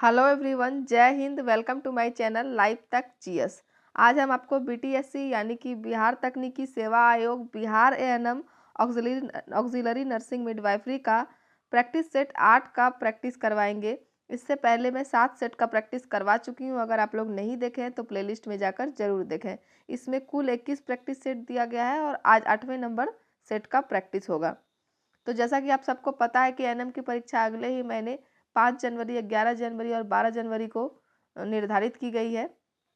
Hello everyone, जय हिंद। Welcome to my channel live तक जीएस। आज हम आपको बीटीएससी यानी कि बिहार तकनीकी सेवा आयोग Bihar ANM auxiliary nursing midwifery का प्रैक्टिस सेट 8 का प्रैक्टिस करवाएंगे। इससे पहले मैं 7 सेट का प्रैक्टिस करवा चुकी हूं। अगर आप लोग नहीं देखे हैं तो प्लेलिस्ट में जाकर जरूर देखें। इसमें कुल 21 प्रैक्टिस सेट दिया गया है और आज 8वें नंबर सेट का प्रैक्टिस होगा। तो जैसा कि आप सबको पता है कि एएनएम की परीक्षा अगले ही महीने 5 जनवरी, 11 जनवरी और 12 जनवरी को निर्धारित की गई है।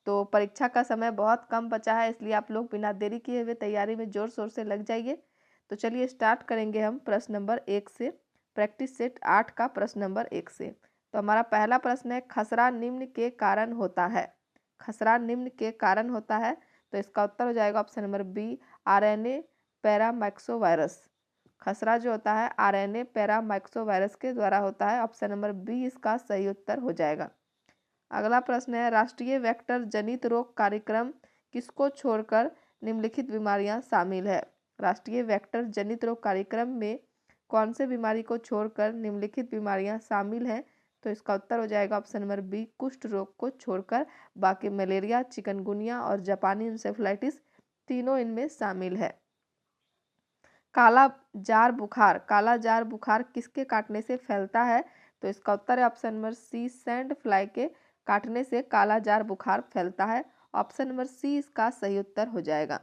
तो परीक्षा का समय बहुत कम बचा है, इसलिए आप लोग बिना देरी किए हुए तैयारी में जोर शोर से लग जाइए। तो चलिए स्टार्ट करेंगे हम प्रश्न नंबर 1 से, प्रैक्टिस सेट 8 का प्रश्न नंबर 1 से। तो हमारा पहला प्रश्न है, खसरा निम्न के कारण होता है। खसरा निम्न के कारण होता है, तो इसका उत्तर हो जाएगा option number B, RNA paramyxovirus. खसरा जो होता है आरएनए पैरामाइक्सोवायरस के द्वारा होता है। ऑप्शन नंबर बी इसका सही उत्तर हो जाएगा। अगला प्रश्न है, राष्ट्रीय वेक्टर जनित रोग कार्यक्रम किसको छोड़कर निम्नलिखित बीमारियां शामिल है। राष्ट्रीय वेक्टर जनित रोग कार्यक्रम में कौन से बीमारी को छोड़कर निम्नलिखित बीमारियां शामिल हैं। तो इसका उत्तर हो जाएगा ऑप्शन नंबर बी, कुष्ठ रोग को छोड़कर बाकी मलेरिया, चिकनगुनिया और जापानी इंसेफ्लाइटिस तीनों इनमें शामिल है। काला जार बुखार किसके काटने से फैलता है। तो इसका उत्तर है option number C, sand fly के काटने से काला जार बुखार फैलता है। ऑप्शन नंबर सी इसका सही उत्तर हो जाएगा।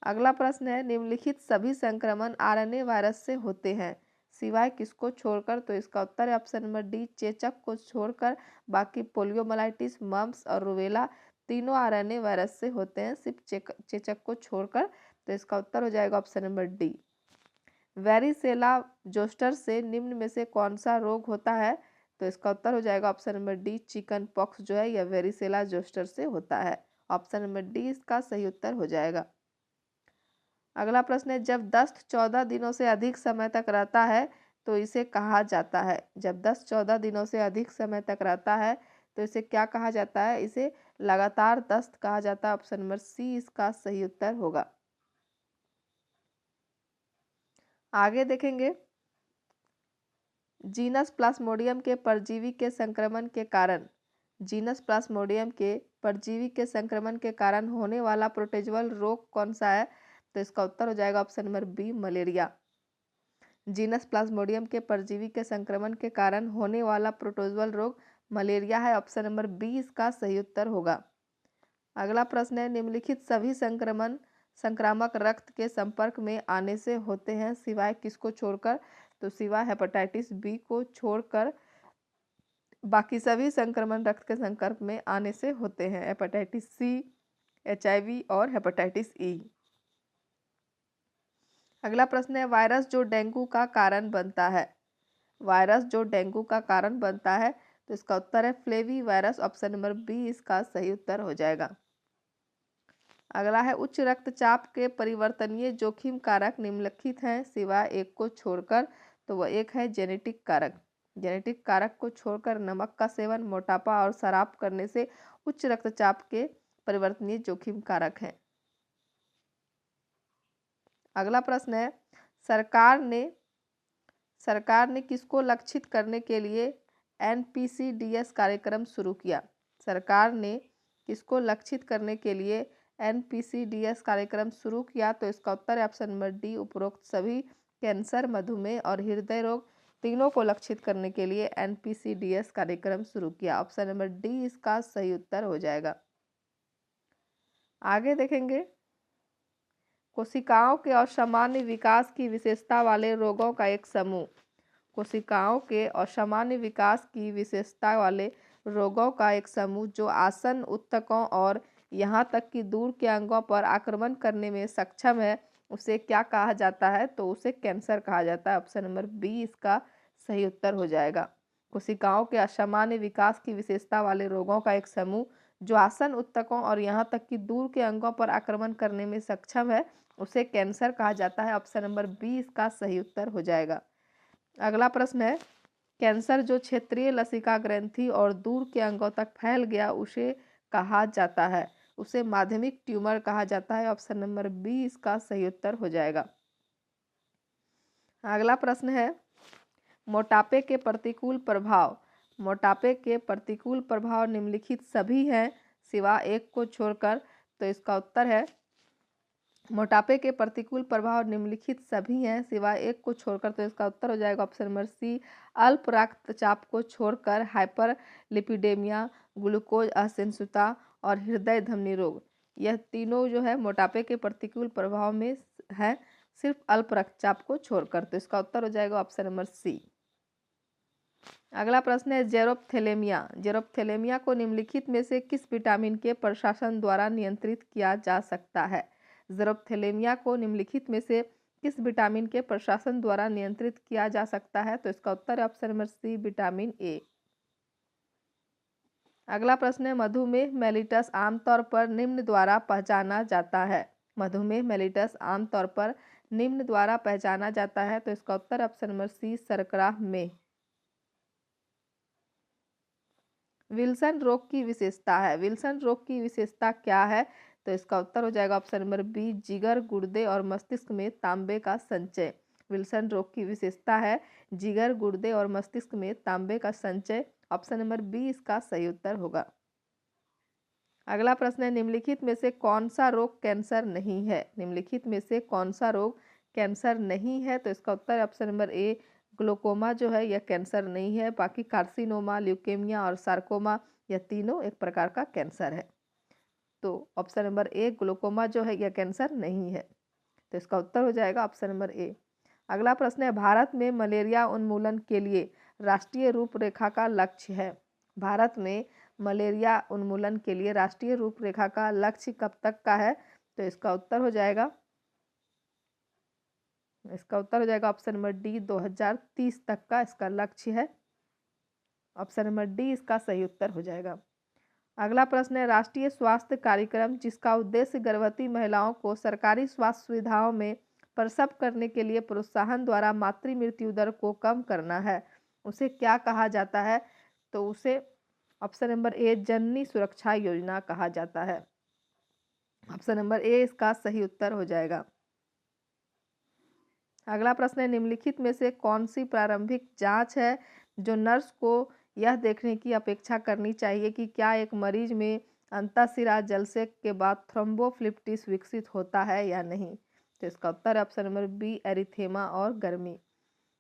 अगला प्रश्न है, निम्नलिखित सभी संक्रमण आरएनए वायरस से होते हैं सिवाय किसको छोड़कर। तो इसका उत्तर है ऑप्शन नंबर डी, चेचक को छोड़कर बाकी पोलियोमाइलिटिस, मम्प्स और रूबेला तीनों आरएनए वायरस से होते हैं, सिर्फ चेचक को छोड़कर। तो इसका उत्तर हो जाएगा option number D. Varicella zoster से निम्न में से कौन सा रोग होता है। तो इसका उत्तर हो जाएगा option number D, chicken pox जो है यह वेरिसेला जोस्टर से होता है। ऑप्शन नंबर डी इसका सही उत्तर हो जाएगा। अगला प्रश्न है, जब दस्त 14 दिनों से अधिक समय तक रहता है तो इसे कहा जाता है। जब दस्त 14 दिनों से अधिक समय तक रहता है तो इसे क्या कहा जाता है। इसे लगातार दस्त कहा जाता है। ऑप्शन नंबर सी इसका सही उत्तर होगा। आगे देखेंगे, जीनस प्लाज्मोडियम के परजीवी के संक्रमण के कारण, जीनस प्लाज्मोडियम के परजीवी के संक्रमण के कारण होने वाला प्रोटोजोअल रोग कौन सा है। तो इसका उत्तर हो जाएगा option number B, malaria. Genus plasmodium के परजीवी के संक्रमण के कारण होने वाला प्रोटोजोअल रोग मलेरिया है। ऑप्शन नंबर बी इसका सही उत्तर होगा। अगला प्रश्न है, निम्नलिखित सभी संक्रमण संक्रामक रक्त के संपर्क में आने से होते हैं सिवाय किसको छोड़कर। तो सिवाय हेपेटाइटिस बी को छोड़कर बाकी सभी संक्रमण रक्त के संपर्क में आने से होते हैं। हेपेटाइटिस सी, एचआईवी और हेपेटाइटिस ई। अगला प्रश्न है, वायरस जो डेंगू का कारण बनता है। वायरस जो डेंगू का कारण बनता है, तो इसका उत्तर है flavivirus. Option number B इसका सही उत्तर हो जाएगा। अगला है, उच्च रक्तचाप के परिवर्तनीय जोखिम कारक निम्नलिखित हैं सिवाय एक को छोड़कर। तो वह एक है जेनेटिक कारक। जेनेटिक कारक को छोड़कर नमक का सेवन, मोटापा और शराब करने से उच्च रक्तचाप के परिवर्तनीय जोखिम कारक हैं। अगला प्रश्न है, सरकार ने किसको लक्षित करने के लिए एनपीसीडीएस कार्यक्रम शुरू किया। सरकार ने किसको लक्षित करने के लिए एनपीसीडीएस कार्यक्रम शुरू किया। तो इसका उत्तर है ऑप्शन नंबर डी, उपरोक्त सभी कैंसर, मधुमेह और हृदय रोग तीनों को लक्षित करने के लिए एनपीसीडीएस कार्यक्रम शुरू किया। ऑप्शन नंबर डी इसका सही उत्तर हो जाएगा। आगे देखेंगे, कोशिकाओं के असामान्य विकास की विशेषता वाले रोगों का एक समूह। कोशिकाओं के असामान्य विकास की विशेषता वाले रोगों का एक समूह जो आसन्न ऊतकों और यहाँ तक कि दूर के अंगों पर आक्रमण करने में सक्षम है, उसे क्या कहा जाता है। तो उसे कैंसर कहा जाता है। ऑप्शन नंबर बी इसका सही उत्तर हो जाएगा। कोशिकाओं के असामान्य विकास की विशेषता वाले रोगों का एक समूह जो आसन्न ऊतकों और यहाँ तक कि दूर के अंगों पर आक्रमण करने में सक्षम है, उसे कैंसर कहा जाता है। ऑप्शन नंबर बी इसका सही उत्तर हो जाएगा। अगला प्रश्न है, कैंसर जो क्षेत्रीय लसिका ग्रंथि और दूर के अंगों तक फैल गया उसे कहा जाता है। उसे माध्यमिक ट्यूमर कहा जाता है। ऑप्शन नंबर बी इसका सही उत्तर हो जाएगा। अगला प्रश्न है, मोटापे के प्रतिकूल प्रभाव मोटापे के प्रतिकूल प्रभाव निम्नलिखित सभी हैं सिवाय एक को छोड़कर। तो इसका उत्तर है मोटापे के प्रतिकूल प्रभाव निम्नलिखित सभी हैं सिवाय एक को छोड़कर। तो इसका उत्तर हो जाएगा ऑप्शन नंबर सी, अल्प रक्तचाप को छोड़कर हाइपरलिपिडेमिया, ग्लूकोज असहिष्णुता और हृदय धमनी रोग, यह तीनों जो है मोटापे के प्रतिकूल प्रभाव में है, सिर्फ अल्प रक्तचाप को छोड़कर। तो इसका उत्तर हो जाएगा ऑप्शन नंबर सी। अगला प्रश्न है जेरोप्थेलेमिया। जेरोप्थेलेमिया को निम्नलिखित में से किस विटामिन के प्रशासन द्वारा नियंत्रित किया जा सकता है? जेरोप्थेलेमिया को निम्नलिखित में से किस विटामिन के प्रशासन द्वारा नियंत्रित किया जा सकता है? तो इसका उत्तर है option number C, vitamin A. अगला प्रश्न है मधुमेह मेलिटस आमतौर पर निम्न द्वारा पहचाना जाता है। मधुमेह मेलिटस आमतौर पर निम्न द्वारा पहचाना जाता है। तो इसका उत्तर ऑप्शन नंबर सी, शर्करा में। विल्सन रोग की विशेषता है। विल्सन रोग की विशेषता क्या है? तो इसका उत्तर हो जाएगा ऑप्शन नंबर बी, जिगर, गुर्दे और मस्तिष्क में तांबे का संचय। विल्सन रोग की विशेषता है जिगर, गुर्दे और मस्तिष्क में तांबे का संचय। ऑप्शन नंबर बी इसका सही उत्तर होगा। अगला प्रश्न है निम्नलिखित में से कौन सा रोग कैंसर नहीं है? निम्नलिखित में से कौन सा रोग कैंसर नहीं है? तो इसका उत्तर ऑप्शन नंबर ए, ग्लूकोमा जो है यह कैंसर नहीं है। बाकी कार्सिनोमा, ल्यूकेमिया और सार्कोमा यह तीनों एक प्रकार का कैंसर है। तो ऑप्शन नंबर ए, ग्लूकोमा जो है यह कैंसर नहीं है। तो इसका उत्तर हो जाएगा ऑप्शन नंबर ए। अगला प्रश्न है भारत में मलेरिया उन्मूलन के लिए राष्ट्रीय रूपरेखा का लक्ष्य है। भारत में मलेरिया उन्मूलन के लिए राष्ट्रीय रूपरेखा का लक्ष्य कब तक का है? तो इसका उत्तर हो जाएगा ऑप्शन नंबर डी, 2030 तक का इसका लक्ष्य है। ऑप्शन नंबर डी इसका सही उत्तर हो जाएगा। अगला प्रश्न है राष्ट्रीय स्वास्थ्य कार्यक्रम जिसका उद्देश्य गर्भवती महिलाओं को सरकारी स्वास्थ्य सुविधाओं में प्रसव करने के लिए प्रोत्साहन द्वारा मातृ मृत्यु दर को कम करना है, उसे क्या कहा जाता है? तो उसे ऑप्शन नंबर ए, जननी सुरक्षा योजना कहा जाता है। ऑप्शन नंबर ए इसका सही उत्तर हो जाएगा। अगला प्रश्न है निम्नलिखित में से कौन सी प्रारंभिक जांच है जो नर्स को यह देखने की अपेक्षा करनी चाहिए कि क्या एक मरीज में अंतःशिरा जलसेक के बाद थ्रोम्बोफ्लिप्टिस विकसित होता है या नहीं? तो इसका उत्तर ऑप्शन नंबर बी, एरिथेमा और गर्मी।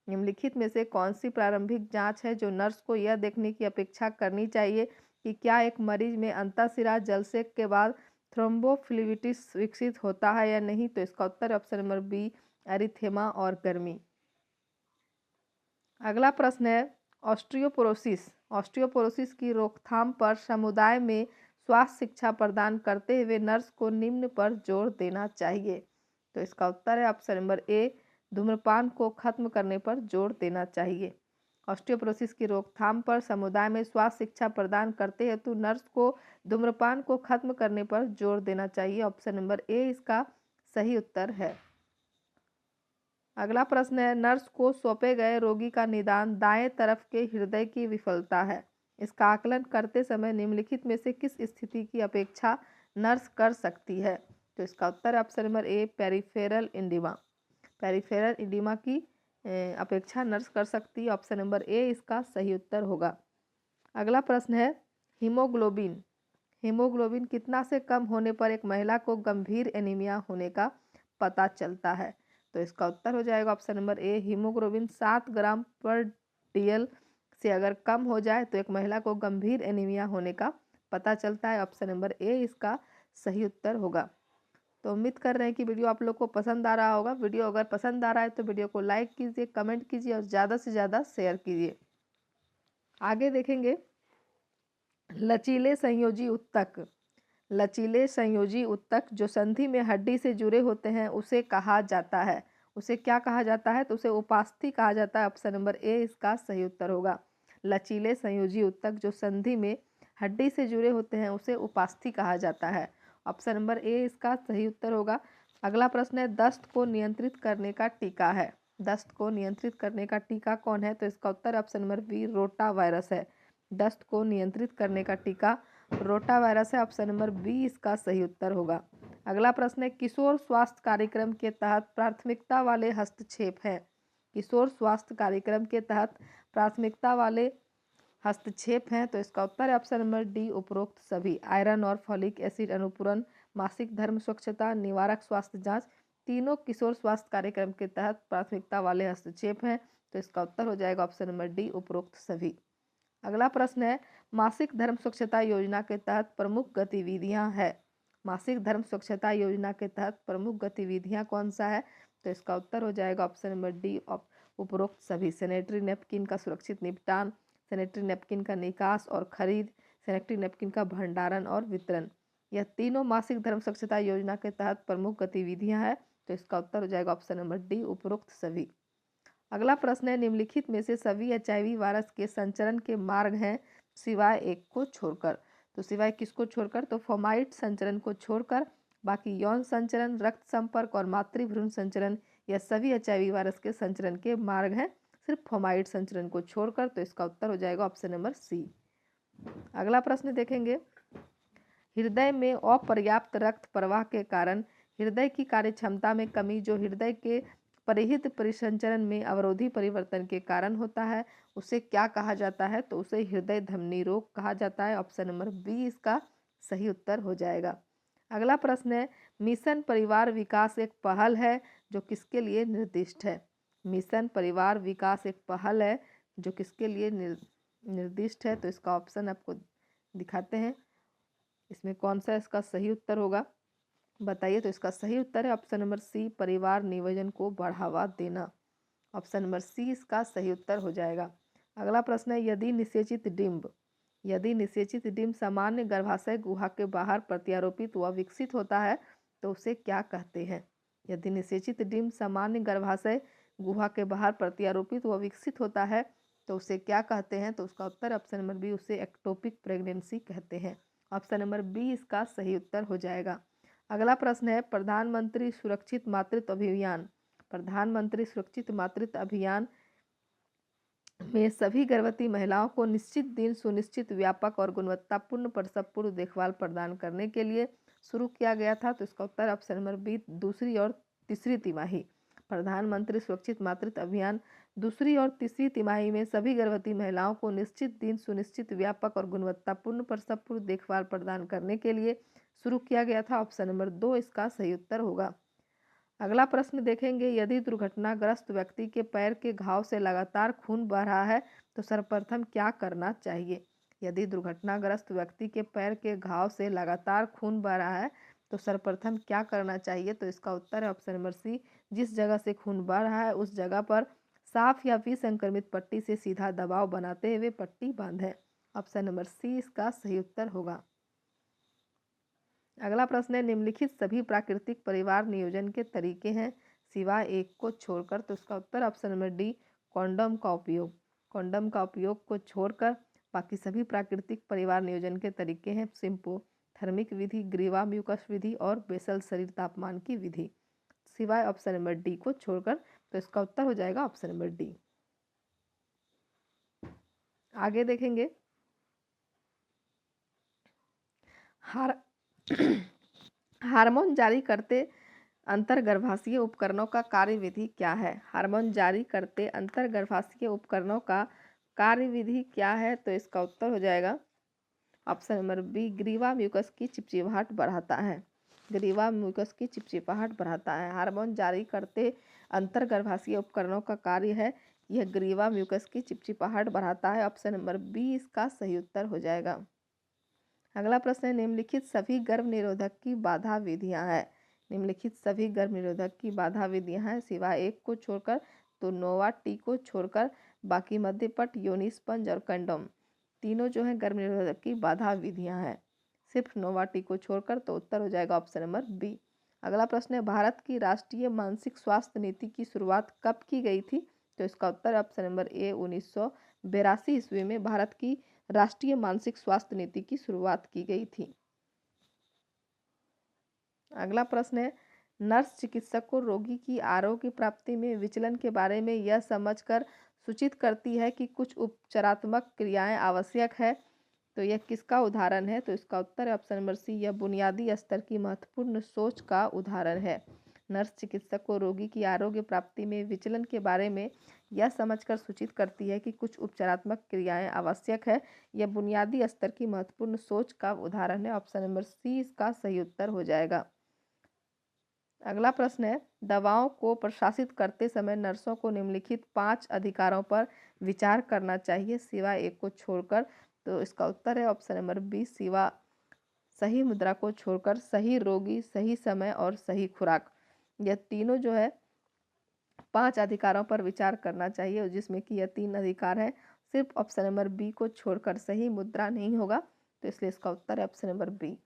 निम्नलिखित में से कौन सी प्रारंभिक जांच है जो नर्स को यह देखने की अपेक्षा करनी चाहिए कि क्या एक मरीज में अंतःशिरा जलसेक के बाद थ्रोम्बोफ्लिप्टिस विकसित होता है या नहीं? तो इसका उत्तर ऑप्शन नंबर बी, एरिथेमा और गर्मी। अगला प्रश्न है ऑस्टियोपोरोसिस। ऑस्टियोपोरोसिस की रोकथाम पर समुदाय में स्वास्थ्य शिक्षा प्रदान करते हुए नर्स को निम्न पर जोर देना चाहिए। तो इसका उत्तर है ऑप्शन नंबर ए, धूम्रपान को खत्म करने पर जोर देना चाहिए। ऑस्टियोपोरोसिस की रोकथाम पर समुदाय में स्वास्थ्य शिक्षा प्रदान करते हेतु नर्स को धूम्रपान को खत्म करने पर जोर देना चाहिए। ऑप्शन नंबर ए इसका सही उत्तर है। अगला प्रश्न है नर्स को सौंपे गए रोगी का निदान दाएं तरफ के हृदय की विफलता है। इसका आकलन करते समय निम्नलिखित में से किस स्थिति की अपेक्षा नर्स कर सकती है? तो इसका उत्तर option number A, peripheral oedema. Peripheral oedema की अपेक्षा नर्स कर सकती है। ऑप्शन नंबर ए इसका सही उत्तर होगा। अगला प्रश्न है हीमोग्लोबिन। हीमोग्लोबिन कितना से कम होने पर एक महिला को गंभीर एनीमिया होने का पता चलता है? तो इसका उत्तर हो जाएगा ऑप्शन नंबर ए, हीमोग्लोबिन 7 ग्राम पर डीएल से अगर कम हो जाए तो एक महिला को गंभीर एनीमिया होने का पता चलता है। ऑप्शन नंबर ए इसका सही उत्तर होगा। तो उम्मीद कर रहे हैं कि वीडियो आप लोग को पसंद आ रहा होगा। वीडियो अगर पसंद आ रहा है तो वीडियो को लाइक कीजिए, कमेंट कीजिए और ज़्यादा से ज़्यादा शेयर कीजिए। आगे देखेंगे लचीले संयोजी उत्तक। लचीले संयोजी उत्तक जो संधि में हड्डी से जुड़े होते हैं उसे कहा जाता है, उसे क्या कहा जाता है? तो उसे उपास्थि कहा जाता है। ऑप्शन नंबर ए इसका सही उत्तर होगा। लचीले संयोजी उत्तक जो संधि में हड्डी से जुड़े होते हैं उसे उपास्थि कहा जाता है। ऑप्शन नंबर ए इसका सही उत्तर होगा। अगला प्रश्न है दस्त को नियंत्रित करने का टीका है। दस्त को नियंत्रित करने का टीका कौन है? तो इसका उत्तर option number B, rotavirus है। दस्त को नियंत्रित करने का टीका रोटा वायरस है। ऑप्शन नंबर बी इसका सही उत्तर होगा। अगला प्रश्न है किशोर स्वास्थ्य कार्यक्रम के तहत प्राथमिकता वाले हस्तक्षेप हैं। किशोर स्वास्थ्य कार्यक्रम के तहत प्राथमिकता वाले हस्तक्षेप हैं, तो इसका उत्तर है ऑप्शन नंबर डी उपरोक्त सभी। आयरन और फॉलिक एसिड अनुपूरण, मासिक धर्म स्वच्छता, निवारक स्वास्थ्य जांच, तीनों किशोर स्वास्थ्य कार्यक्रम के तहत प्राथमिकता वाले हस्तक्षेप हैं, तो इसका उत्तर हो जाएगा ऑप्शन नंबर डी उपरोक्त सभी। अगला प्रश्न है मासिक धर्म स्वच्छता योजना के तहत प्रमुख गतिविधियां है। मासिक धर्म स्वच्छता योजना के तहत प्रमुख गतिविधियां कौन सा है, तो इसका उत्तर हो जाएगा ऑप्शन नंबर डी उपरोक्त सभी। सैनिटरी नैपकिन का सुरक्षित निपटान, सैनिटरी नैपकिन का निकास और खरीद, सैनिटरी नैपकिन का भंडारण और वितरण, यह तीनों मासिक धर्म स्वच्छता योजना के तहत प्रमुख गतिविधियां हैं, तो इसका उत्तर हो जाएगा ऑप्शन नंबर डी उपरोक्त सभी। अगला प्रश्न है निम्नलिखित में से सभी एचआईवी वायरस के संचरण के मार्ग हैं सिवाय एक को छोड़कर। तो सिवाय किसको छोड़कर, तो फोमाइट संचरण को छोड़कर बाकी यौन संचरण, रक्त संपर्क और मातृभ्रूण संचरण, यह सभी एचआईवी वायरस के संचरण के मार्ग हैं सिर्फ फोमाइट संचरण को छोड़कर, तो इसका उत्तर हो जाएगा ऑप्शन नंबर सी। अगला प्रश्न देखेंगे हृदय में अपर्याप्त रक्त प्रवाह के कारण हृदय की कार्यक्षमता में कमी जो हृदय के परिहित परिसंचरण में अवरोधी परिवर्तन के कारण होता है उसे क्या कहा जाता है, तो उसे हृदय धमनी रोग कहा जाता है। ऑप्शन नंबर बी इसका सही उत्तर हो जाएगा। अगला प्रश्न है मिशन परिवार विकास एक पहल है जो किसके लिए निर्दिष्ट है। मिशन परिवार विकास एक पहल है जो किसके लिए निर्दिष्ट है, तो इसका ऑप्शन आपको दिखाते हैं इसमें कौन सा इसका सही उत्तर होगा, बताइए। तो इसका सही उत्तर है ऑप्शन नंबर सी परिवार नियोजन को बढ़ावा देना। ऑप्शन नंबर सी इसका सही उत्तर हो जाएगा। अगला प्रश्न है यदि निषेचित डिंब सामान्य गर्भाशय गुहा के बाहर प्रत्यारोपित व विकसित होता है तो उसे क्या कहते हैं। यदि निषेचित डिंब सामान्य गर्भाशय गुहा के बाहर प्रत्यारोपित व विकसित होता है तो उसे क्या कहते हैं, तो उसका उत्तर ऑप्शन नंबर बी उसे एक्टोपिक प्रेगनेंसी कहते हैं। ऑप्शन नंबर बी इसका सही उत्तर हो जाएगा। अगला प्रश्न है प्रधानमंत्री सुरक्षित मातृत्व अभियान। प्रधानमंत्री सुरक्षित मातृत्व अभियान में सभी गर्भवती महिलाओं को निश्चित दिन सुनिश्चित व्यापक और गुणवत्तापूर्ण प्रसव पूर्व देखभाल प्रदान करने के लिए शुरू किया गया था, तो इसका उत्तर ऑप्शन नंबर बी दूसरी और तीसरी तिमाही। प्रधानमंत्री सुरक्षित मातृत्व अभियान दूसरी और तीसरी तिमाही में सभी गर्भवती महिलाओं को निश्चित दिन सुनिश्चित व्यापक और गुणवत्तापूर्ण प्रसव पूर्व देखभाल प्रदान करने के लिए शुरू किया गया था। ऑप्शन नंबर दो इसका सही उत्तर होगा। अगला प्रश्न देखेंगे यदि दुर्घटनाग्रस्त व्यक्ति के पैर के घाव से लगातार खून बह रहा है तो सर्वप्रथम क्या करना चाहिए। यदि दुर्घटनाग्रस्त व्यक्ति के पैर के घाव से लगातार खून बह रहा है तो सर्वप्रथम क्या करना चाहिए, तो इसका उत्तर है ऑप्शन नंबर सी जिस जगह से खून बह रहा है उस जगह पर साफ या विसंक्रमित पट्टी से सीधा दबाव बनाते हुए पट्टी बांधें। ऑप्शन नंबर सी इसका सही उत्तर होगा। अगला प्रश्न है निम्नलिखित सभी प्राकृतिक परिवार नियोजन के तरीके हैं सिवाय एक को छोड़कर, तो उसका उत्तर ऑप्शन नंबर डी कॉन्डोम का उपयोग। कॉन्डोम का उपयोग को छोड़कर बाकी सभी प्राकृतिक परिवार नियोजन के तरीके हैं सिंपो थर्मिक विधि, ग्रीवा म्यूकस विधि और बेसल शरीर तापमान की विधि, सिवाय ऑप्शन नंबर डी को छोड़कर, तो इसका उत्तर हो जाएगा ऑप्शन नंबर डी। आगे देखेंगे हार्मोन जारी करते अंतर्गर्भाशयी उपकरणों का कार्यविधि क्या है। हार्मोन जारी करते अंतर्गर्भाशयी उपकरणों का कार्यविधि क्या है, तो इसका उत्तर हो जाएगा ऑप्शन नंबर बी ग्रीवा म्यूकस की चिपचिपाहट बढ़ाता है। ग्रीवा म्यूकस की चिपचिपाहट बढ़ाता है। हार्मोन जारी करते अंतर्गर्भाशयी उपकरणों का कार्य है यह ग्रीवा म्यूकस की चिपचिपाहट बढ़ाता है। ऑप्शन नंबर बी इसका सही उत्तर हो जाएगा। अगला प्रश्न है निम्नलिखित सभी गर्भ निरोधक की बाधा विधियां हैं। निम्नलिखित सभी गर्भ निरोधक की बाधा विधियां हैं सिवाय एक को छोड़कर, तो नोवा टी को छोड़कर बाकी मध्यपट योनि स्पंज और कंडोम तीनों जो है गर्भ निरोधक की बाधा विधियां हैं सिर्फ नोवा टी को छोड़कर, तो उत्तर हो जाएगा ऑप्शन नंबर बी। अगला प्रश्न है भारत की राष्ट्रीय मानसिक स्वास्थ्य नीति की शुरुआत कब की गई थी, तो इसका उत्तर ऑप्शन नंबर ए 1982 ईस्वी में भारत की राष्ट्रीय मानसिक स्वास्थ्य नीति की शुरुआत की गई थी। अगला प्रश्न है नर्स चिकित्सक को रोगी की आरोग्य प्राप्ति में विचलन के बारे में यह समझकर सूचित करती है कि कुछ उपचारात्मक क्रियाएं आवश्यक है, तो यह किसका उदाहरण है, तो इसका उत्तर है ऑप्शन नंबर सी यह बुनियादी स्तर की महत्वपूर्ण सोच का उदाहरण है। नर्स चिकित्सक को रोगी की आरोग्य प्राप्ति में विचलन के बारे में यह समझकर सूचित करती है कि कुछ उपचारात्मक क्रियाएं आवश्यक है। यह बुनियादी स्तर की महत्वपूर्ण सोच का उदाहरण है। ऑप्शन नंबर सी इसका सही उत्तर हो जाएगा। अगला प्रश्न है, दवाओं को प्रशासित करते समय नर्सों को निम्नलिखित 5 अधिकारों पर विचार करना चाहिए सिवाय एक को छोड़कर। तो इसका उत्तर है ऑप्शन नंबर बी, सिवा सही मुद्रा को छोड़कर सही रोगी, सही समय और सही खुराक। यह तीनों जो है 5 अधिकारों पर विचार करना चाहिए, जिसमें कि यह 3 अधिकार है। सिर्फ ऑप्शन नंबर बी को छोड़कर सही मुद्रा नहीं होगा, तो इसलिए इसका उत्तर है ऑप्शन नंबर बी।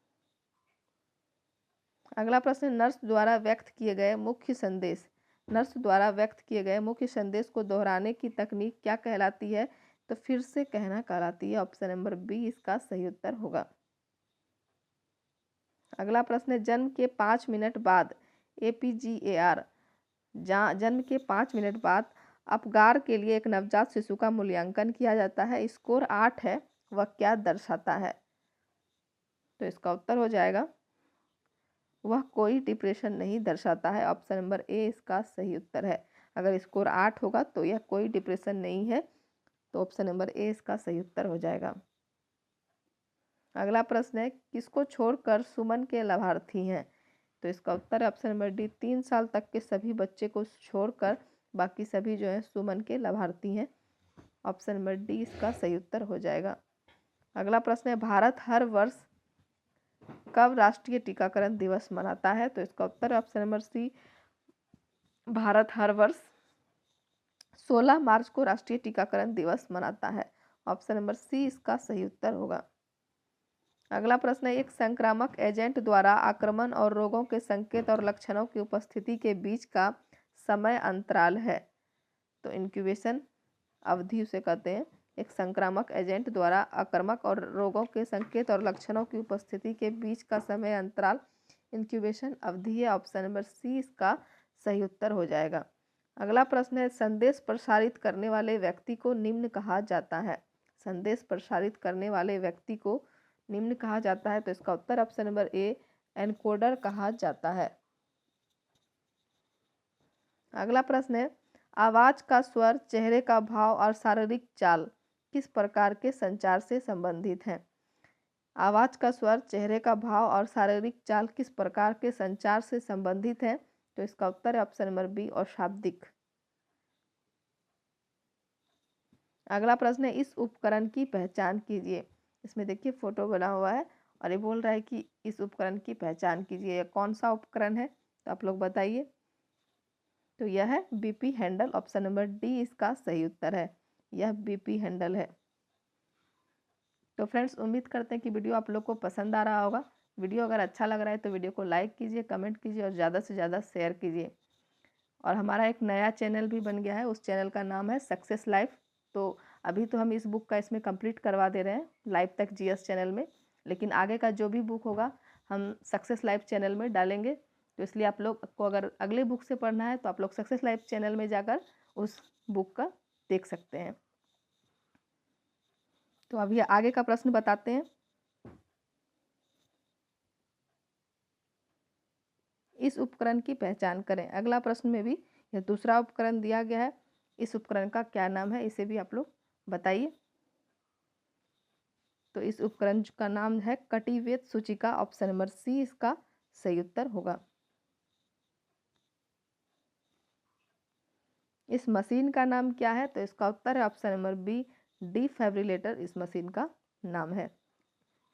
अगला प्रश्न, नर्स द्वारा व्यक्त किए गए मुख्य संदेश। नर्स द्वारा व्यक्त किए गए मुख्य संदेश को दोहराने की तकनीक क्या कहलाती है? तो फिर से कहना कहलाती है। ऑप्शन नंबर बी इसका सही उत्तर होगा। अगला प्रश्न है, जन्म के 5 मिनट बाद APGAR जन्म के 5 मिनट बाद अपगार के लिए एक नवजात शिशु का मूल्यांकन किया जाता है। स्कोर 8 है, वह क्या दर्शाता है? तो इसका उत्तर हो जाएगा, वह कोई डिप्रेशन नहीं दर्शाता है। ऑप्शन नंबर ए इसका सही उत्तर है। अगर स्कोर 8 होगा तो यह कोई डिप्रेशन नहीं है, तो ऑप्शन नंबर ए इसका सही उत्तर हो जाएगा। अगला प्रश्न है, किसको छोड़कर सुमन के लाभार्थी हैं? तो इसका उत्तर है ऑप्शन नंबर डी, 3 साल तक के सभी बच्चे को छोड़कर बाकी सभी जो है सुमन के लाभार्थी हैं। ऑप्शन नंबर डी इसका सही उत्तर हो जाएगा। अगला प्रश्न है, भारत हर वर्ष कब राष्ट्रीय टीकाकरण दिवस मनाता है? तो इसका उत्तर ऑप्शन नंबर सी, भारत हर वर्ष 16 मार्च को राष्ट्रीय टीकाकरण दिवस मनाता है। ऑप्शन नंबर सी इसका सही उत्तर होगा। अगला प्रश्न है, एक संक्रामक एजेंट द्वारा आक्रमण और रोगों के संकेत और लक्षणों की उपस्थिति के बीच का समय अंतराल है। तो इंक्यूबेशन अवधि उसे कहते हैं। एक संक्रामक एजेंट द्वारा आक्रामक और रोगों के संकेत और लक्षणों की उपस्थिति के बीच का समय अंतराल इंक्यूबेशन अवधि है। ऑप्शन नंबर सी इसका सही उत्तर हो जाएगा। अगला प्रश्न है, संदेश प्रसारित करने वाले व्यक्ति को निम्न कहा जाता है। संदेश प्रसारित करने वाले व्यक्ति को निम्न कहा जाता है। तो इसका उत्तर ऑप्शन नंबर ए, एनकोडर कहा जाता है। अगला प्रश्न है, आवाज का स्वर, चेहरे का भाव और शारीरिक चाल किस प्रकार के संचार से संबंधित हैं? आवाज का स्वर, चेहरे का भाव और शारीरिक चाल किस प्रकार के संचार से संबंधित हैं? तो इसका उत्तर है ऑप्शन नंबर बी, और शाब्दिक। अगला प्रश्न है, इस उपकरण की पहचान कीजिए। इसमें देखिए फोटो बना हुआ है और ये बोल रहा है कि इस उपकरण की पहचान कीजिए। यह कौन सा उपकरण है? तो आप लोग बताइए। तो यह है BP handle. Option number D इसका सही उत्तर है। यह BP हैंडल है। तो फ्रेंड्स, उम्मीद करते हैं कि वीडियो आप लोग को पसंद आ रहा होगा। वीडियो अगर अच्छा लग रहा है तो वीडियो को लाइक कीजिए, कमेंट कीजिए और ज़्यादा से ज़्यादा शेयर कीजिए। और हमारा एक नया चैनल भी बन गया है, उस चैनल का नाम है सक्सेस लाइफ। तो अभी तो हम इस बुक का इसमें कंप्लीट करवा दे रहे हैं लाइफ तक GS चैनल में, लेकिन आगे का जो भी बुक होगा हम सक्सेस लाइफ चैनल में डालेंगे। तो इसलिए आप लोग को अगर अगले बुक से पढ़ना है तो आप लोग सक्सेस लाइफ चैनल में जाकर उस बुक का देख सकते हैं। तो अभी आगे का प्रश्न बताते हैं। इस उपकरण की पहचान करें। अगला प्रश्न में भी यह दूसरा उपकरण दिया गया है। इस उपकरण का क्या नाम है, इसे भी आप लोग बताइए। तो इस उपकरण का नाम है कटिवेद सूचिका। ऑप्शन नंबर सी इसका सही उत्तर होगा। इस मशीन का नाम क्या है? तो इसका उत्तर है ऑप्शन नंबर बी, डिफिब्रिलेटर इस मशीन का नाम है।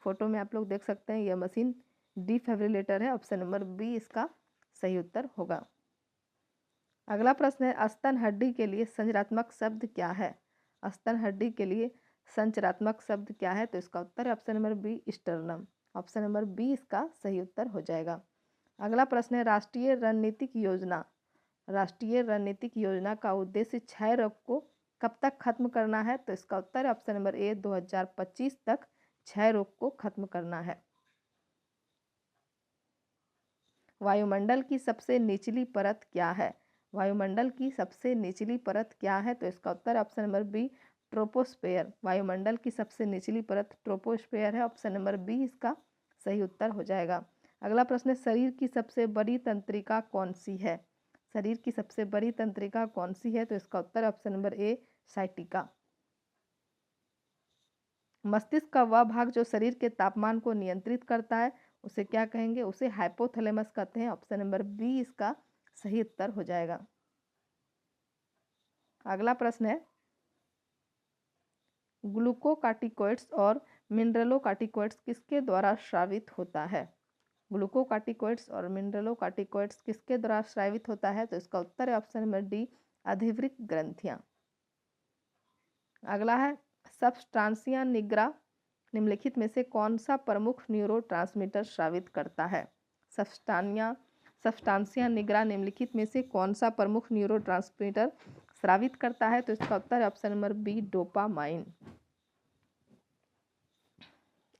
फोटो में आप लोग देख सकते हैं यह मशीन डिफिब्रिलेटर है। ऑप्शन नंबर बी इसका सही उत्तर होगा। अगला प्रश्न है, स्तन हड्डी के लिए संरचनात्मक शब्द क्या है? स्तन हड्डी के लिए संरचनात्मक शब्द क्या है? तो इसका उत्तर है option number B, sternum. Option number B इसका सही उत्तर हो जाएगा। अगला प्रश्न है, राष्ट्रीय रणनीतिक योजना। राष्ट्रीय रणनीतिक योजना का उद्देश्य क्षय रोग को कब तक खत्म करना है? तो इसका उत्तर है ऑप्शन नंबर ए, 2025 तक क्षय रोग को खत्म करना है। वायुमंडल की सबसे निचली परत क्या है? वायुमंडल की सबसे निचली परत क्या है? तो इसका उत्तर ऑप्शन नंबर बी, ट्रोपोस्फेयर। वायुमंडल की सबसे निचली परत ट्रोपोस्फेयर है। ऑप्शन नंबर बी इसका सही उत्तर हो जाएगा। अगला प्रश्न है, शरीर की सबसे बड़ी तंत्रिका कौन सी है? शरीर की सबसे बड़ी तंत्रिका कौन सी है? तो इसका उत्तर ऑप्शन नंबर ए, साइटिका। मस्तिष्क का वह भाग जो शरीर के तापमान को नियंत्रित करता है, उसे क्या कहेंगे? उसे हाइपोथैलेमस कहते हैं। ऑप्शन नंबर बी इसका सही उत्तर हो जाएगा। अगला प्रश्न है, ग्लूकोकार्टिकोइड्स और मिनरलोकार्टिकोइड्स किसके द्वारा स्रावित होता है? ग्लूकोकार्टिकोइड्स और मिनरलोकार्टिकोइड्स किसके द्वारा स्रावित होता है? तो इसका उत्तर है ऑप्शन नंबर डी, अधिवृक्क ग्रंथियां। अगला है, सब्सटांसिया निग्रा निम्नलिखित में से कौन सा प्रमुख न्यूरोट्रांसमीटर स्रावित करता है? सब्सटांसिया निग्रा निम्नलिखित में से कौन सा प्रमुख न्यूरोट्रांसमीटर स्रावित करता है? तो इसका उत्तर है option number B, dopamine.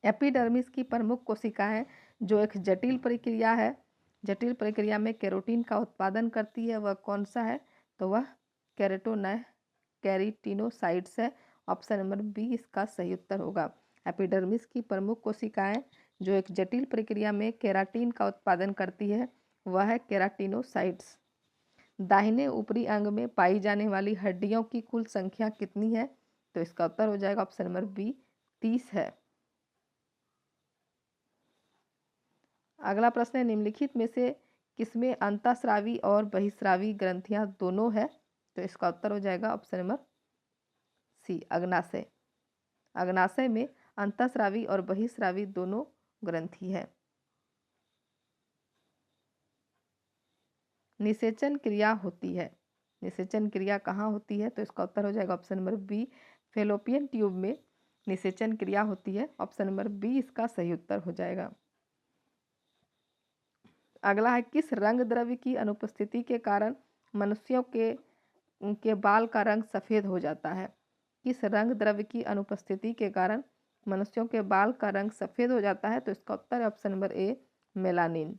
Epidermis की प्रमुख कोशिकाएं जो एक जटिल प्रक्रिया है, जटिल प्रक्रिया में केरोटीन का उत्पादन करती है, वह कौन सा है? तो वह कैरिटिनोसाइट्स है। ऑप्शन नंबर बी इसका सही उत्तर होगा। एपिडर्मिस की प्रमुख कोशिकाएं जो एक जटिल प्रक्रिया में केराटिन का उत्पादन करती है, वह है केराटिनोसाइट्स। दाहिने ऊपरी अंग में पाई जाने वाली हड्डियों की कुल संख्या कितनी है? तो इसका उत्तर हो जाएगा ऑप्शन नंबर बी, 30 है। अगला प्रश्न है, निम्नलिखित में से किसमें अंतःस्रावी और बहिस्रावी ग्रंथियां दोनों है? तो इसका उत्तर हो जाएगा ऑप्शन नंबर सी, अग्नाशय। अग्नाशय में अंतःस्रावी और बहिस्रावी दोनों ग्रंथि है। निषेचन क्रिया होती है, निषेचन क्रिया कहाँ होती है? तो इसका उत्तर हो जाएगा option number B, fallopian tube में निषेचन क्रिया होती है। ऑप्शन नंबर बी इसका सही उत्तर हो जाएगा। अगला है, किस रंग द्रव्य की अनुपस्थिति के कारण मनुष्यों के बाल का रंग सफ़ेद हो जाता है? किस रंग द्रव्य की अनुपस्थिति के कारण मनुष्यों के बाल का रंग सफ़ेद हो जाता है? तो इसका उत्तर है ऑप्शन नंबर ए, मेलानिन।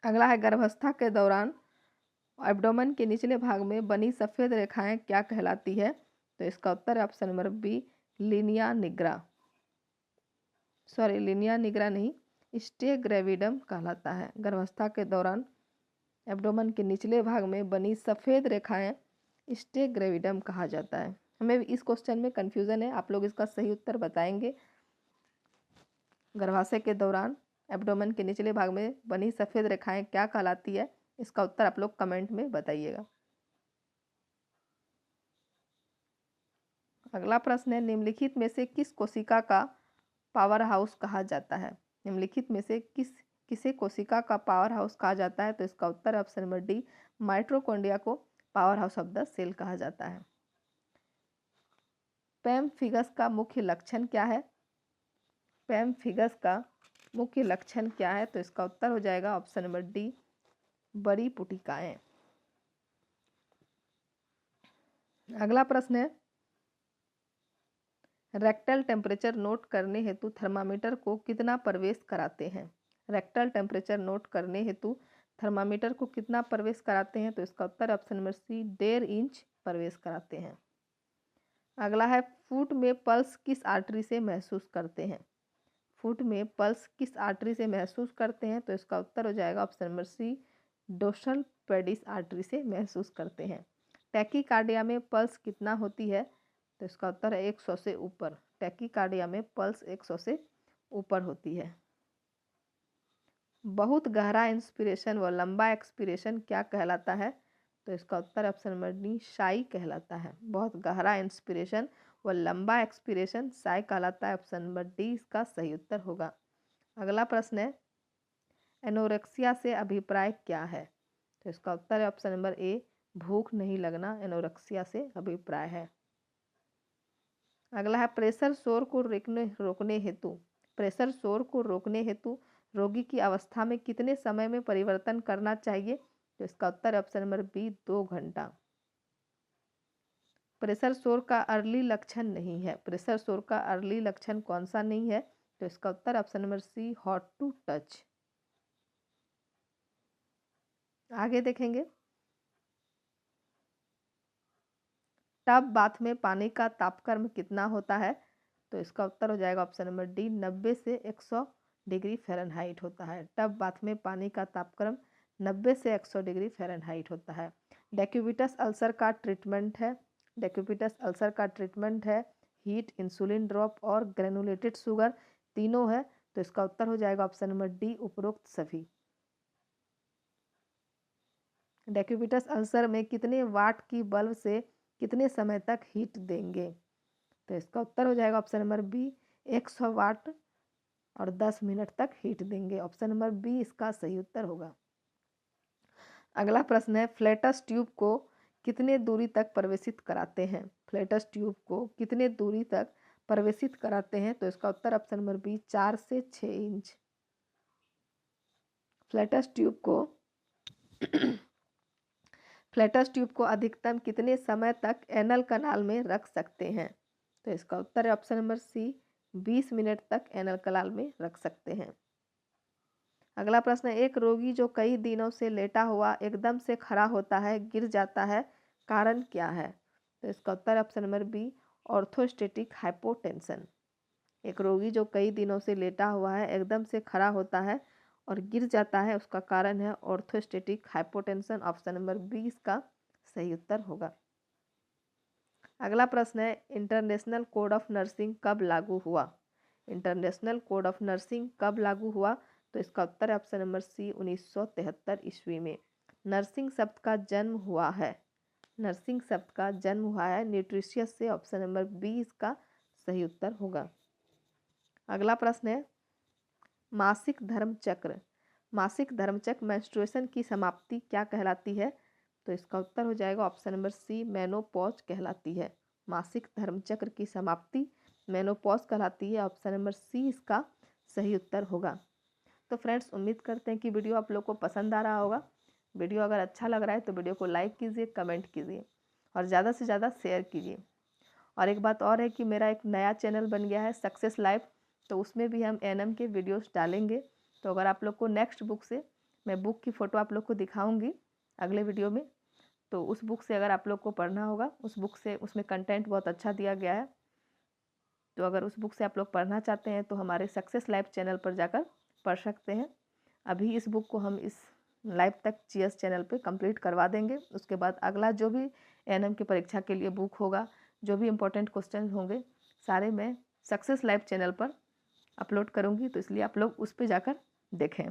अगला है, गर्भावस्था के दौरान एब्डोमेन के निचले भाग में बनी सफ़ेद रेखाएं क्या कहलाती है? तो इसका उत्तर है option number B, linea nigra. Sorry, linea nigra नहीं, स्टेग्रेविडम कहलाता है। गर्भावस्था के दौरान एब्डोमेन के निचले भाग में बनी सफ़ेद रेखाएं स्टेग्रेविडम कहा जाता है। हमें इस क्वेश्चन में कन्फ्यूज़न है, आप लोग इसका सही उत्तर बताएंगे। गर्भाशय के दौरान एब्डोमेन के निचले भाग में बनी सफ़ेद रेखाएं क्या कहलाती है? इसका उत्तर आप लोग कमेंट में बताइएगा। अगला प्रश्न है, निम्नलिखित में से किस कोशिका का पावर हाउस कहा जाता है? निम्नलिखित में से किसे कोशिका का पावर हाउस कहा जाता है? तो इसका उत्तर ऑप्शन नंबर डी, माइटोकॉन्ड्रिया को powerhouse of the cell कहा जाता है। पैम्फिगस का मुख्य लक्षण क्या है? पैम्फिगस का मुख्य लक्षण क्या है? तो इसका उत्तर हो जाएगा ऑप्शन नंबर डी, बड़ी पुटिकाएं। अगला प्रश्न है, रेक्टल टेम्परेचर नोट करने हेतु थर्मामीटर को कितना प्रवेश कराते हैं? रेक्टल टेम्परेचर नोट करने हेतु थर्मामीटर को कितना प्रवेश कराते हैं? तो इसका उत्तर ऑप्शन नंबर सी, 1.5 इंच प्रवेश कराते हैं। अगला है, फुट में पल्स किस आर्टरी से महसूस करते हैं? फुट में पल्स किस आर्टरी से महसूस करते हैं? तो इसका उत्तर हो जाएगा option number C, dorsal pedis artery से महसूस करते हैं। टैकीकार्डिया में पल्स कितना होती है? तो इसका उत्तर है 100 से ऊपर। टैकीकार्डिया में पल्स 100 से ऊपर होती है। बहुत गहरा इंस्पिरेशन व लंबा एक्सपिरेशन क्या कहलाता है? तो इसका उत्तर ऑप्शन नंबर डी, शाई कहलाता है। बहुत गहरा इंस्पिरेशन व लंबा एक्सपिरेशन शाई कहलाता है। ऑप्शन नंबर डी इसका सही उत्तर होगा। अगला प्रश्न है, एनोरेक्सिया से अभिप्राय क्या है? तो इसका उत्तर है ऑप्शन नंबर ए, भूख नहीं लगना एनोरेक्सिया से अभिप्राय है। अगला है, प्रेशर शोर को रोकने हेतु रोगी की अवस्था में कितने समय में परिवर्तन करना चाहिए? तो इसका उत्तर है ऑप्शन नंबर बी, 2 घंटा। प्रेशर शोर का अर्ली लक्षण नहीं है। प्रेशर शोर का अर्ली लक्षण कौन सा नहीं है? तो इसका उत्तर option number C, hot to touch. आगे देखेंगे, टब बाथ में पानी का तापक्रम कितना होता है? तो इसका उत्तर हो जाएगा ऑप्शन नंबर डी, 90 से डिग्री फ़ारेनहाइट होता है। टब बाथ में पानी का तापक्रम 90 से 100 डिग्री फ़ारेनहाइट होता है। डेक्यूबिटस अल्सर का ट्रीटमेंट है, डेक्यूबिटस अल्सर का ट्रीटमेंट है हीट, इंसुलिन ड्रॉप और ग्रेनुलेटेड शुगर, तीनों है। तो इसका उत्तर हो जाएगा ऑप्शन नंबर डी, उपरोक्त सभी। डेक्यूबिटस अल्सर में कितने वाट की बल्ब से कितने समय तक हीट देंगे? तो इसका उत्तर हो जाएगा ऑप्शन नंबर बी, 100 वाट और 10 मिनट तक हीट देंगे। ऑप्शन नंबर बी इसका सही उत्तर होगा। अगला प्रश्न है, फ्लैटस ट्यूब को कितने दूरी तक प्रवेशित कराते हैं? फ्लैटस ट्यूब को कितने दूरी तक प्रवेशित कराते हैं? तो इसका उत्तर ऑप्शन नंबर बी, 4 से 6 इंच। फ्लैटस ट्यूब को फ्लैटस ट्यूब को अधिकतम कितने समय तक एनल कनाल में रख सकते हैं? तो इसका उत्तर है ऑप्शन नंबर सी, 20 मिनट तक एनल कनाल में रख सकते हैं। अगला प्रश्न है, एक रोगी जो कई दिनों से लेटा हुआ एकदम से खड़ा होता है, गिर जाता है, कारण क्या है? तो इसका उत्तर option number B, orthostatic hypotension. एक रोगी जो कई दिनों से लेटा हुआ है, एकदम से खड़ा होता है और गिर जाता है, उसका कारण है orthostatic hypotension. Option number B इसका सही उत्तर होगा। अगला प्रश्न है, इंटरनेशनल कोड ऑफ नर्सिंग कब लागू हुआ? इंटरनेशनल कोड ऑफ नर्सिंग कब लागू हुआ? तो इसका उत्तर है ऑप्शन नंबर सी, 1973 ईस्वी में। नर्सिंग शब्द का जन्म हुआ है, नर्सिंग शब्द का जन्म हुआ है न्यूट्रिशियस से। ऑप्शन नंबर बी इसका सही उत्तर होगा। अगला प्रश्न है, मासिक धर्म चक्र, मासिक धर्म चक्र मेंस्ट्रुएशन की समाप्ति क्या कहलाती है? तो इसका उत्तर हो जाएगा ऑप्शन नंबर सी, मेनोपॉज कहलाती है। मासिक धर्म चक्र की समाप्ति मेनोपॉज कहलाती है। ऑप्शन नंबर सी इसका सही उत्तर होगा। तो फ्रेंड्स, उम्मीद करते हैं कि वीडियो आप लोग को पसंद आ रहा होगा। वीडियो अगर अच्छा लग रहा है तो वीडियो को लाइक कीजिए, कमेंट कीजिए और ज़्यादा से ज़्यादा शेयर कीजिए। और एक बात और है कि मेरा एक नया चैनल बन गया है सक्सेस लाइफ, तो उसमें भी हम एएनएम के वीडियोस डालेंगे। तो अगर आप लोग को नेक्स्ट बुक से, मैं बुक की फ़ोटो आप लोग को दिखाऊंगी अगले वीडियो में, तो उस बुक से अगर आप लोग को पढ़ना होगा, उस बुक से, उसमें कंटेंट बहुत अच्छा दिया गया है। तो अगर उस बुक से आप लोग पढ़ना चाहते हैं तो हमारे सक्सेस लाइफ चैनल पर जाकर पढ़ सकते हैं। अभी इस बुक को हम इस लाइव तक जीएस चैनल पे कंप्लीट करवा देंगे। उसके बाद अगला जो भी एएनएम की परीक्षा के लिए बुक होगा, जो भी इम्पोर्टेंट क्वेश्चन होंगे, सारे मैं सक्सेस लाइव चैनल पर अपलोड करूँगी। तो इसलिए आप लोग उस पर जाकर देखें।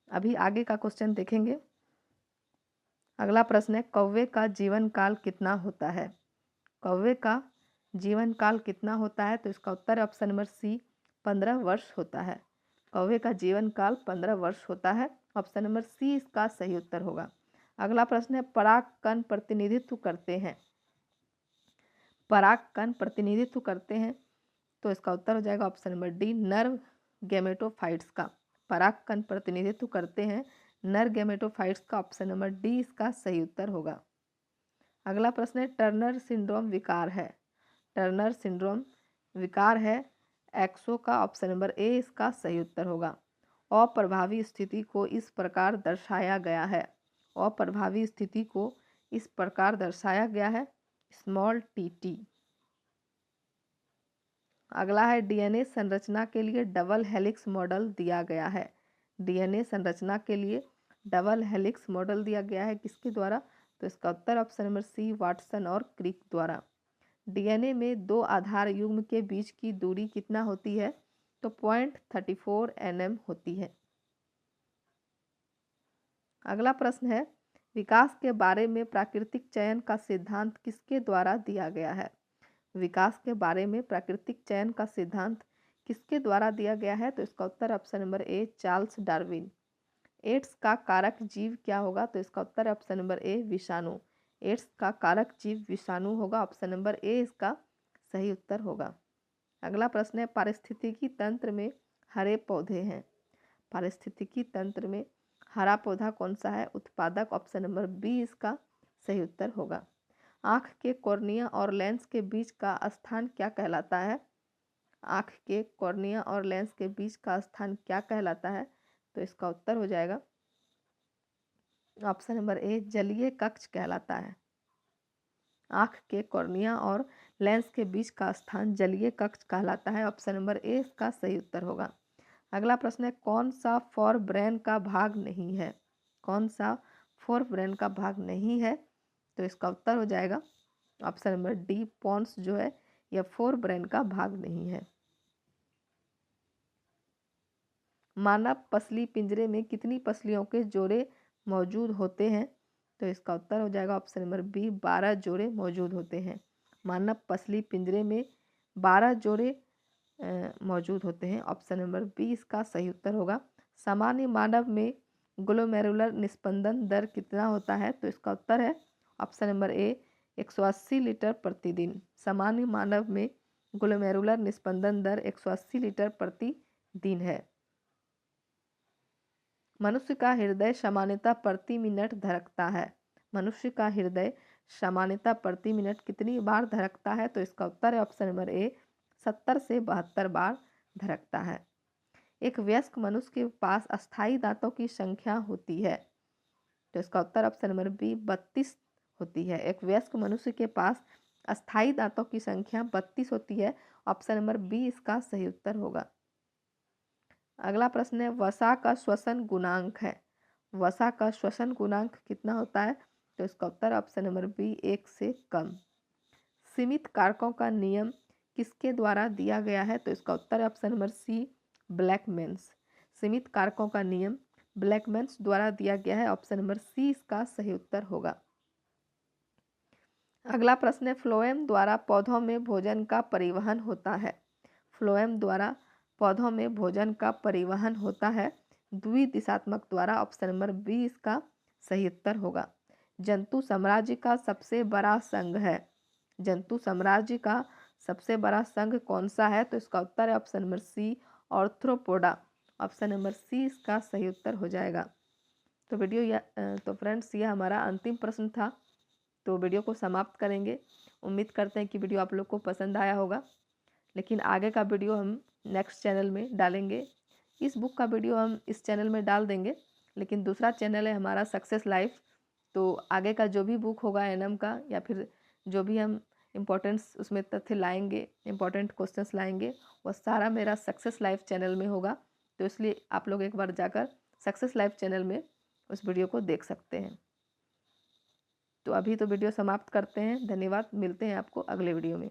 अभी आगे का क्वेश्चन देखेंगे। अगला प्रश्न है, कौवे का जीवन काल कितना होता है? कौवे का जीवन काल कितना होता है? तो इसका उत्तर ऑप्शन नंबर सी, 15 वर्ष होता है। कौवे का जीवन काल 15 वर्ष होता है। ऑप्शन नंबर सी इसका सही उत्तर होगा। अगला प्रश्न है, परागकण प्रतिनिधित्व करते हैं, परागकण प्रतिनिधित्व करते हैं। तो इसका उत्तर हो जाएगा ऑप्शन नंबर डी, नर गैमेटोफाइट्स का। परागकण प्रतिनिधित्व करते हैं नर गैमेटोफाइट्स का। ऑप्शन नंबर डी इसका सही उत्तर होगा। अगला प्रश्न है, टर्नर सिंड्रोम विकार है, टर्नर सिंड्रोम विकार है एक्सो का। ऑप्शन नंबर ए इसका सही उत्तर होगा। अप्रभावी स्थिति को इस प्रकार दर्शाया गया है, अप्रभावी स्थिति को इस प्रकार दर्शाया गया है, स्मॉल टी। अगला है, डीएनए संरचना के लिए डबल हेलिक्स मॉडल दिया गया है। डीएनए संरचना के लिए डबल हेलिक्स मॉडल दिया गया है किसके द्वारा? तो इसका उत्तर ऑप्शन नंबर सी, वाटसन और क्रिक द्वारा। डीएनए में दो आधार युग्म के बीच की दूरी कितना होती है? तो 0.34 nm होती है। अगला प्रश्न है, विकास के बारे में प्राकृतिक चयन का सिद्धांत किसके द्वारा दिया गया है? विकास के बारे में प्राकृतिक चयन का सिद्धांत किसके द्वारा दिया गया है? तो इसका उत्तर option number A, Charles Darwin. AIDS का कारक जीव क्या होगा? तो इसका उत्तर ऑप्शन नंबर ए, विषाणु। एड्स का कारक जीव विषाणु होगा। ऑप्शन नंबर ए इसका सही उत्तर होगा। अगला प्रश्न है, पारिस्थितिकी तंत्र में हरे पौधे हैं, पारिस्थितिकी तंत्र में हरा पौधा कौन सा है? उत्पादक। ऑप्शन नंबर बी इसका सही उत्तर होगा। आँख के कॉर्निया और लेंस के बीच का स्थान क्या कहलाता है? आँख के कॉर्निया और लेंस के बीच का स्थान क्या कहलाता है? तो इसका उत्तर हो जाएगा ऑप्शन नंबर ए, जलीय कक्ष कहलाता है। आँख के कॉर्निया और लेंस के बीच का स्थान जलीय कक्ष कहलाता है। ऑप्शन नंबर ए इसका सही उत्तर होगा। अगला प्रश्न है, कौन सा फोर ब्रेन का भाग नहीं है? कौन सा फोर ब्रेन का भाग नहीं है? तो इसका उत्तर हो जाएगा ऑप्शन नंबर डी, पॉन्स जो है यह फोर ब्रेन का भाग नहीं है। मानव पसली पिंजरे में कितनी पसलियों के जोड़े मौजूद होते हैं? तो इसका उत्तर हो जाएगा ऑप्शन नंबर बी, 12 जोड़े मौजूद होते हैं। मानव पसली पिंजरे में 12 जोड़े मौजूद होते हैं। ऑप्शन नंबर बी इसका सही उत्तर होगा। सामान्य मानव में ग्लोमेरुलर निस्पंदन दर कितना होता है? तो इसका उत्तर है ऑप्शन नंबर ए, 180 लीटर प्रतिदिन। सामान्य मानव में ग्लोमेरुलर निस्पंदन दर 180 लीटर प्रतिदिन है। मनुष्य का हृदय सामान्यतः प्रति मिनट धड़कता है। मनुष्य का हृदय सामान्यतः प्रति मिनट कितनी बार धड़कता है? तो इसका उत्तर है ऑप्शन नंबर ए, 70 से 72 बार धड़कता है। एक वयस्क मनुष्य के पास अस्थायी दांतों की संख्या होती है। तो इसका उत्तर ऑप्शन नंबर बी, 32 होती है। एक वयस्क मनुष्य के पास अस्थायी दांतों की संख्या 32 होती है। ऑप्शन नंबर बी इसका सही उत्तर होगा। अगला प्रश्न है, वसा का श्वसन गुणांक है। वसा का श्वसन गुणांक कितना होता है? तो इसका उत्तर ऑप्शन नंबर बी, 1 से कम। सीमित कारकों का नियम किसके द्वारा दिया गया है? तो इसका उत्तर है ऑप्शन नंबर सी, ब्लैकमैन्स। सीमित कारकों का नियम ब्लैकमैन्स द्वारा दिया गया है। ऑप्शन नंबर सी इसका सही उत्तर होगा। अगला प्रश्न है, फ्लोएम द्वारा पौधों में भोजन का परिवहन होता है। फ्लोएम द्वारा पौधों में भोजन का परिवहन होता है द्विदिशात्मक द्वारा। ऑप्शन नंबर बी इसका सही उत्तर होगा। जंतु साम्राज्य का सबसे बड़ा संघ है। जंतु साम्राज्य का सबसे बड़ा संघ कौन सा है? तो इसका उत्तर है option number C, arthropoda. Option number C इसका सही उत्तर हो जाएगा। तो फ्रेंड्स, यह हमारा अंतिम प्रश्न था। तो वीडियो को समाप्त करेंगे। उम्मीद करते हैं कि वीडियो आप लोग को पसंद आया होगा। लेकिन आगे का वीडियो हम नेक्स्ट चैनल में डालेंगे। इस बुक का वीडियो हम इस चैनल में डाल देंगे, लेकिन दूसरा चैनल है हमारा सक्सेस लाइफ। तो आगे का जो भी बुक होगा एनएम का, या फिर जो भी हम इम्पोर्टेंट्स उसमें तथ्य लाएंगे, इम्पोर्टेंट क्वेश्चंस लाएंगे, वह सारा मेरा सक्सेस लाइफ चैनल में होगा। तो इसलिए आप लोग एक बार जाकर सक्सेस लाइफ चैनल में उस वीडियो को देख सकते हैं। तो अभी तो वीडियो समाप्त करते हैं। धन्यवाद। मिलते हैं आपको अगले वीडियो में।